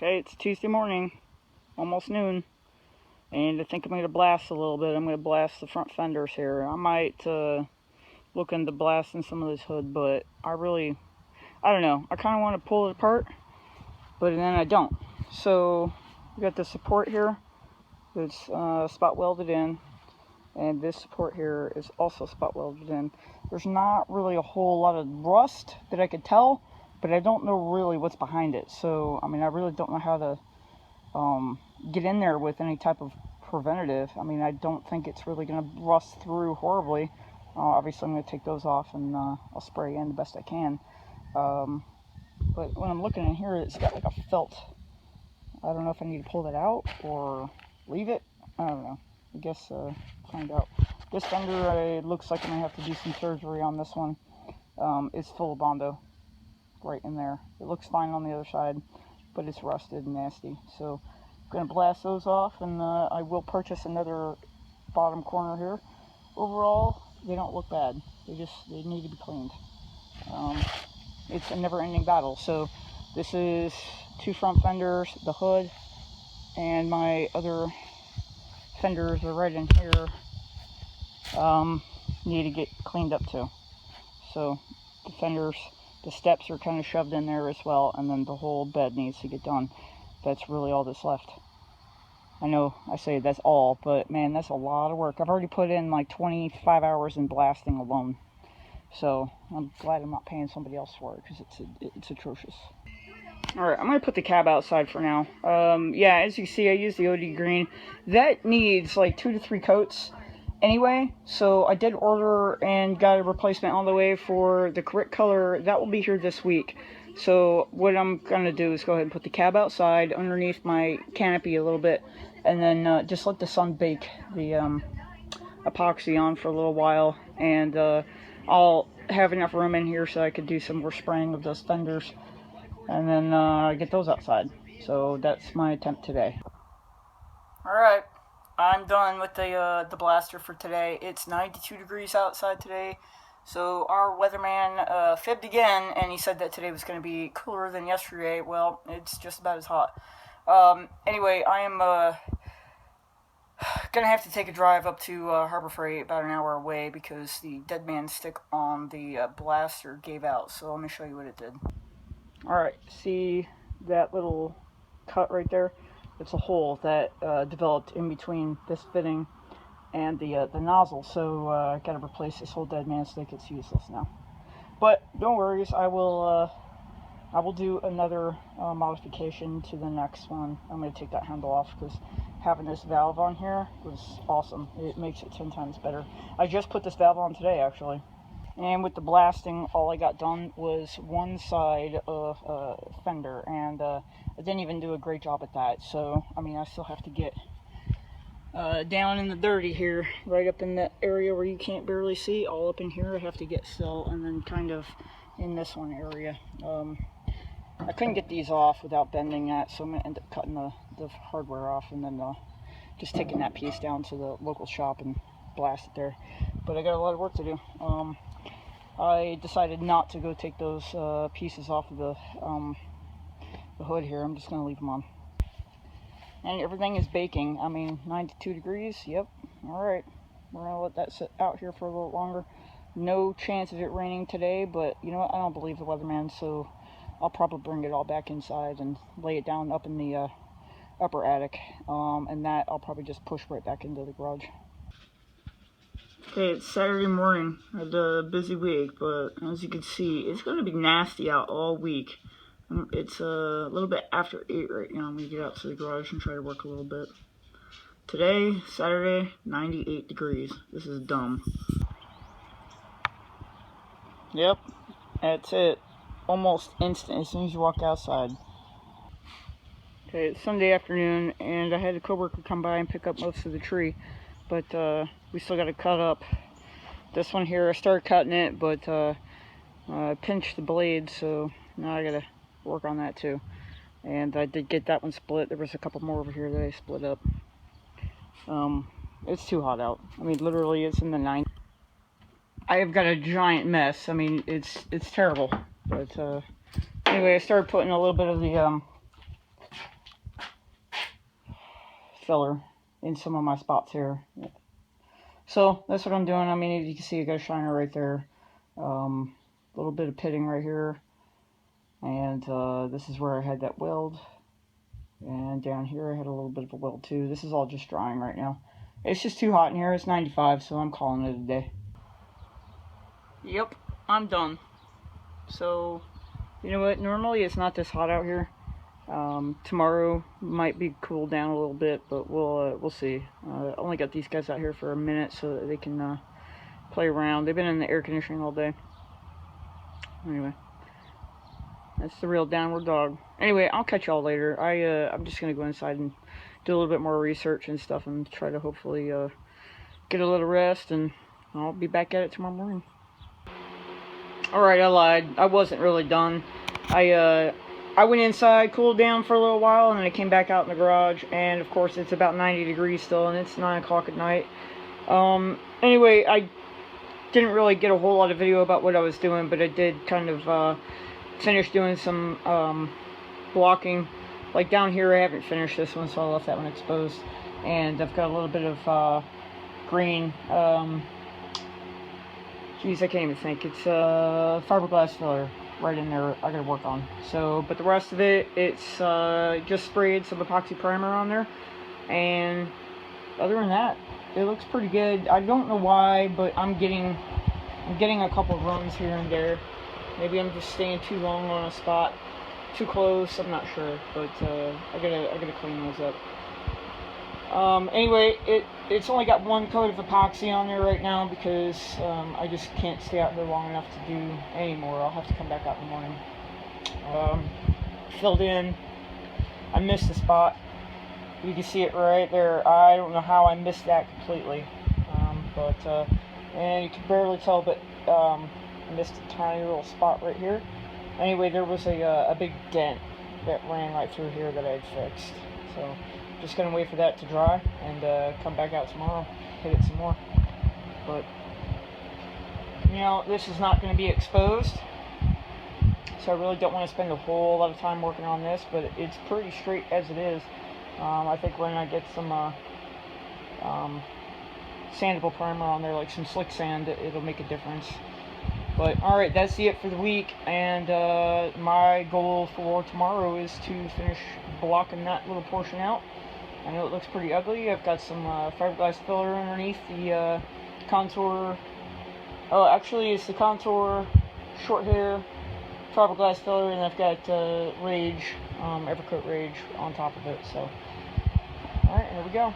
Okay, it's Tuesday morning, almost noon, and I think I'm going to blast a little bit. I'm going to blast the front fenders here. I might look into blasting some of this hood, but I don't know. I kind of want to pull it apart, but then I don't. So we got the support here. It's spot welded in, and this support here is also spot welded in. There's not really a whole lot of rust that I could tell, but I don't know really what's behind it. So I mean, I really don't know how to get in there with any type of preventative. I mean, I don't think it's really going to rust through horribly. Obviously, I'm going to take those off and I'll spray in the best I can. But when I'm looking in here, it's got like a felt. I don't know if I need to pull that out or leave it. I don't know. I guess find out. This fender, it looks like I'm going to have to do some surgery on this one. It's full of Bondo right in there. It looks fine on the other side, but it's rusted and nasty. So I'm going to blast those off, and I will purchase another bottom corner here. Overall, they don't look bad. They need to be cleaned. It's a never-ending battle. So this is two front fenders, the hood, and my other fenders are right in here. Need to get cleaned up too. So the fenders, the steps are kind of shoved in there as well, and then the whole bed needs to get done. That's really all that's left. I know I say that's all, but man, that's a lot of work. I've already put in like 25 hours in blasting alone. So I'm glad I'm not paying somebody else for it, because it's atrocious. Alright, I'm going to put the cab outside for now. Yeah, as you see, I used the OD green. That needs like 2 to 3 coats anyway, so I did order and got a replacement on the way for the correct color. That will be here this week. So what I'm going to do is go ahead and put the cab outside underneath my canopy a little bit, and then just let the sun bake the epoxy on for a little while, and I'll have enough room in here so I could do some more spraying of those fenders, and then get those outside. So that's my attempt today. Alright, I'm done with the blaster for today. It's 92 degrees outside today, so our weatherman fibbed again, and he said that today was going to be cooler than yesterday. Well, it's just about as hot. Anyway, I am gonna have to take a drive up to Harbor Freight, about an hour away, because the dead man stick on the blaster gave out. So let me show you what it did. Alright, see that little cut right there? It's a hole that developed in between this fitting and the nozzle. So I gotta replace this whole dead man stick. It's useless now. But don't worry, I will do another modification to the next one. I'm going to take that handle off, because having this valve on here was awesome. It makes it 10 times better. I just put this valve on today, actually. And with the blasting, all I got done was one side of fender, and I didn't even do a great job at that. So, I mean, I still have to get down in the dirty here, right up in the area where you can't barely see. All up in here I have to get still, and then kind of in this one area. I couldn't get these off without bending that, so I'm going to end up cutting the hardware off, and then just taking that piece down to the local shop and blast it there. But I got a lot of work to do. I decided not to go take those pieces off of the hood here. I'm just going to leave them on. And everything is baking. I mean, 92 degrees, yep. Alright, we're going to let that sit out here for a little longer. No chance of it raining today, but you know what, I don't believe the weatherman, so I'll probably bring it all back inside and lay it down up in the upper attic, and that I'll probably just push right back into the garage. Okay, it's Saturday morning. I had a busy week, but as you can see, it's going to be nasty out all week. It's a little bit after 8 right now. I'm going to get out to the garage and try to work a little bit. Today, Saturday, 98 degrees. This is dumb. Yep, that's it. Almost instant as soon as you walk outside. Okay, it's Sunday afternoon, and I had a coworker come by and pick up most of the tree, but we still got to cut up this one here. I started cutting it, but I pinched the blade, so now I got to work on that too. And I did get that one split. There was a couple more over here that I split up. It's too hot out. I mean, literally, it's in the 90s. I have got a giant mess. I mean, it's terrible. But anyway, I started putting a little bit of the filler in some of my spots here. So that's what I'm doing. I mean, as you can see, I got a shiner right there. A little bit of pitting right here. And this is where I had that weld. And down here I had a little bit of a weld too. This is all just drying right now. It's just too hot in here. It's 95, so I'm calling it a day. Yep, I'm done. So, you know what? Normally it's not this hot out here. Tomorrow might be cooled down a little bit, but we'll see. I only got these guys out here for a minute so that they can play around. They've been in the air conditioning all day. Anyway, that's the real downward dog. Anyway, I'll catch y'all later. I'm just gonna go inside and do a little bit more research and stuff, and try to hopefully get a little rest, and I'll be back at it tomorrow morning. Alright, I lied. I wasn't really done. I went inside, cooled down for a little while, and then I came back out in the garage, and of course it's about 90 degrees still, and it's 9 o'clock at night. Anyway, I didn't really get a whole lot of video about what I was doing, but I did kind of finish doing some blocking. Like down here I haven't finished this one, so I left that one exposed. And I've got a little bit of green, geez, I can't even think. It's fiberglass filler right in there I gotta work on. So, but the rest of it, it's just sprayed some epoxy primer on there. And other than that, it looks pretty good. I don't know why, but I'm getting a couple of runs here and there. Maybe I'm just staying too long on a spot, too close. I'm not sure, but I gotta clean those up. Anyway, it's only got one coat of epoxy on there right now because I just can't stay out here long enough to do any more. I'll have to come back out in the morning. Filled in. I missed a spot. You can see it right there. I don't know how I missed that completely, and you can barely tell, but I missed a tiny little spot right here. Anyway, there was a big dent that ran right through here that I had fixed. So, just gonna wait for that to dry and come back out tomorrow, hit it some more. But you know, this is not going to be exposed, so I really don't want to spend a whole lot of time working on this. But it's pretty straight as it is. I think when I get some sandable primer on there, like some slick sand, it'll make a difference. But alright, that's it for the week, and my goal for tomorrow is to finish blocking that little portion out. I know it looks pretty ugly. I've got some fiberglass filler underneath the contour. Oh, actually it's the contour, short hair, fiberglass filler, and I've got Rage, Evercoat Rage on top of it. So, alright, here we go.